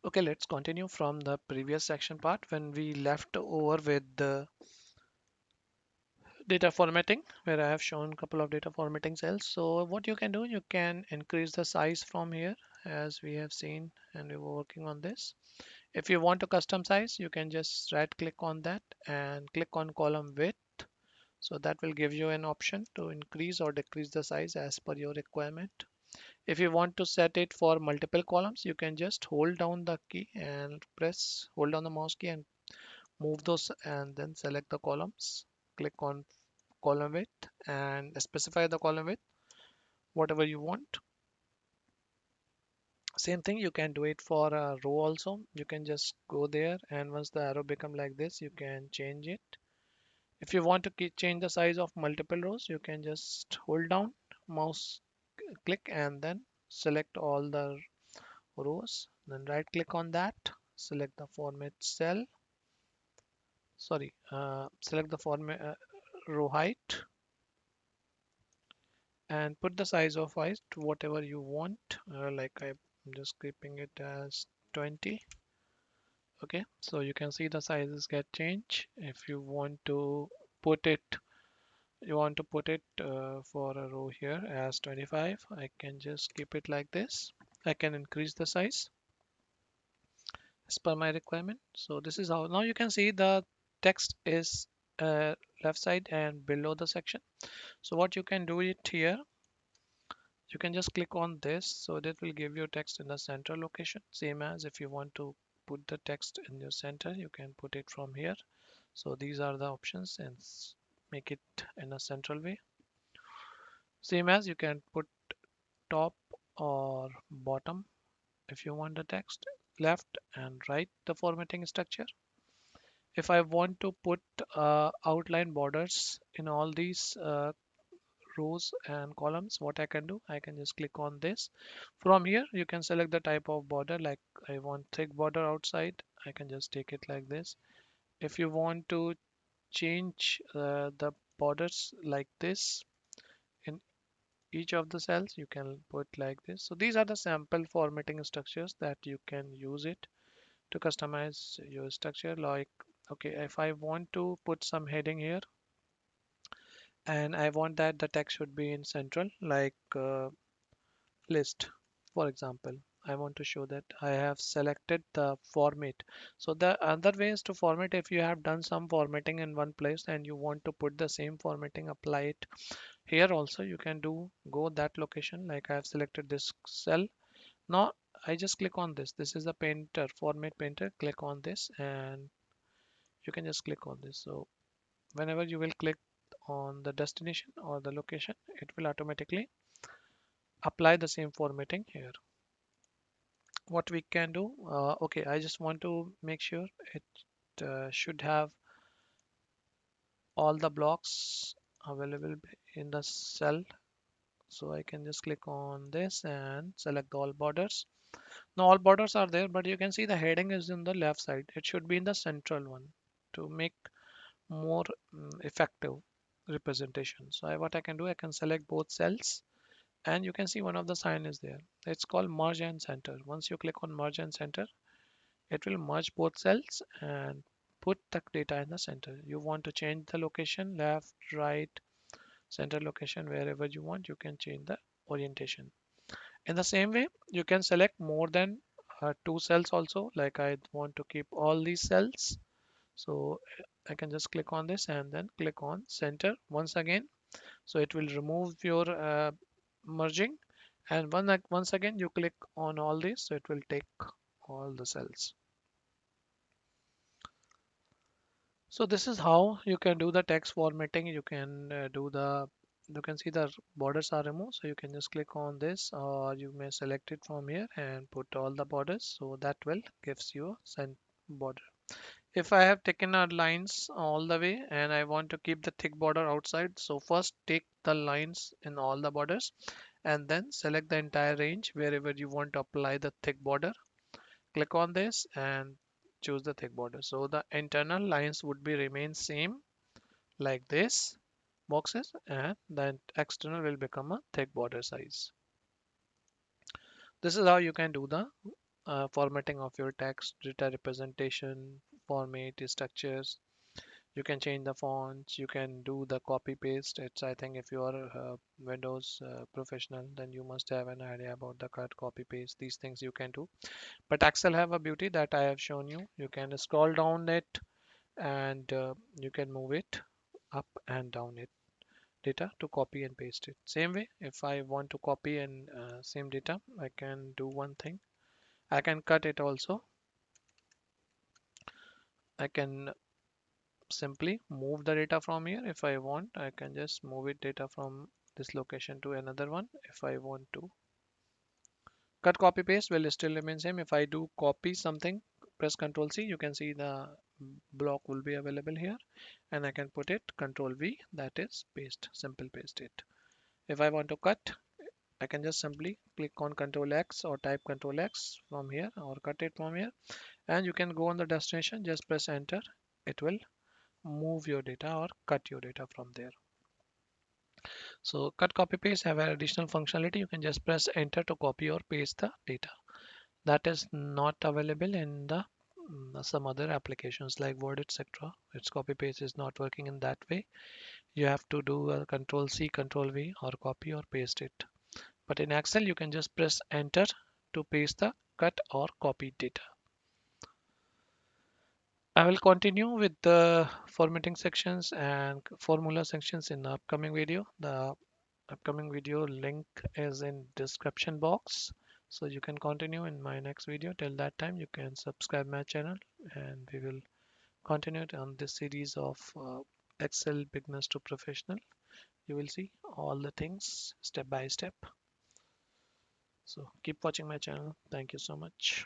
Okay, let's continue from the previous section part when we left over with the data formatting, where I have shown a couple of data formatting cells. So what you can do, you can increase the size from here as we have seen and we were working on this. If you want to custom size, you can just right click on that and click on column width. So that will give you an option to increase or decrease the size as per your requirement. If you want to set it for multiple columns, you can just hold down the key and hold down the mouse key and move those and then select the columns. Click on column width and specify the column width, whatever you want. Same thing, you can do it for a row also. You can just go there and once the arrow become like this, you can change it. If you want to change the size of multiple rows, you can just hold down, mouse click and then select all the rows. Then right click on that, select the format cell. Select the format row height and put the size of height to whatever you want. Like I'm just keeping it as 20. Okay, so you can see the sizes get changed. If you want to put it, for a row here as 25. I can just keep it like this. I can increase the size as per my requirement. So this is how now you can see the text is left side and below the section. So what you can do it here, you can just click on this, so that will give you text in the center location. Same as if you want to put the text in your center, you can put it from here. So these are the options and make it in a central way. Same as you can put top or bottom if you want the text, left and right the formatting structure. If I want to put outline borders in all these rows and columns, what I can do, I can just click on this. From here you can select the type of border, like I want thick border outside, I can just take it like this. If you want to change the borders like this in each of the cells, you can put like this. So these are the sample formatting structures that you can use it to customize your structure. Like, okay, if I want to put some heading here and I want that the text should be in central, like list, for example. I want to show that I have selected the format. So the other way is to format. If you have done some formatting in one place and you want to put the same formatting, apply it here also, you can do go that location. Like I have selected this cell. Now I just click on this. This is the painter, format painter. Click on this and you can just click on this. So whenever you will click on the destination or the location, it will automatically apply the same formatting here. What we can do, okay, I just want to make sure it should have all the blocks available in the cell. So I can just click on this and select all borders. Now all borders are there, but you can see the heading is in the left side. It should be in the central one to make more effective representation. So what I can do, I can select both cells and you can see one of the sign is there. It's called merge and center. Once you click on merge and center, it will merge both cells and put the data in the center. You want to change the location, left, right, center location, wherever you want, you can change the orientation. In the same way, you can select more than two cells also. Like I want to keep all these cells. So I can just click on this and then click on center once again. So it will remove your merging. And once again, you click on all these. So it will take all the cells. So this is how you can do the text formatting. You can you can see the borders are removed. So you can just click on this or you may select it from here and put all the borders. So that will gives you a cent border. If I have taken our lines all the way and I want to keep the thick border outside, so first take the lines in all the borders and then select the entire range wherever you want to apply the thick border. Click on this and choose the thick border. So the internal lines would be remain same like this boxes and then external will become a thick border size. This is how you can do the formatting of your text, data representation, format, structures. You can change the fonts. You can do the copy paste. It's, I think, if you are Windows professional, then you must have an idea about the cut, copy, paste. These things you can do. But Excel have a beauty that I have shown you. You can scroll down it and you can move it up and down it data to copy and paste it. Same way, if I want to copy and same data, I can do one thing. I can cut it also. I can simply move the data from here. If I want, I can just move it data from this location to another one. If I want to cut, copy, paste will still remain same. If I do copy something, press Control C, you can see the block will be available here, and I can put it Control V, that is paste, simple paste it. If I want to cut, I can just simply click on Control X or type Control X from here or cut it from here, and you can go on the destination, just press enter. It will move your data or cut your data from there. So cut, copy, paste have an additional functionality. You can just press enter to copy or paste the data. That is not available in the some other applications like Word, etc. Its copy paste is not working in that way. You have to do a Control C, Control V or copy or paste it. But in Excel, you can just press enter to paste the cut or copy data. I will continue with the formatting sections and formula sections in the upcoming video. The upcoming video link is in description box, so you can continue in my next video. Till that time, you can subscribe my channel and we will continue it on this series of Excel beginners to professional. You will see all the things step by step. So keep watching my channel. Thank you so much.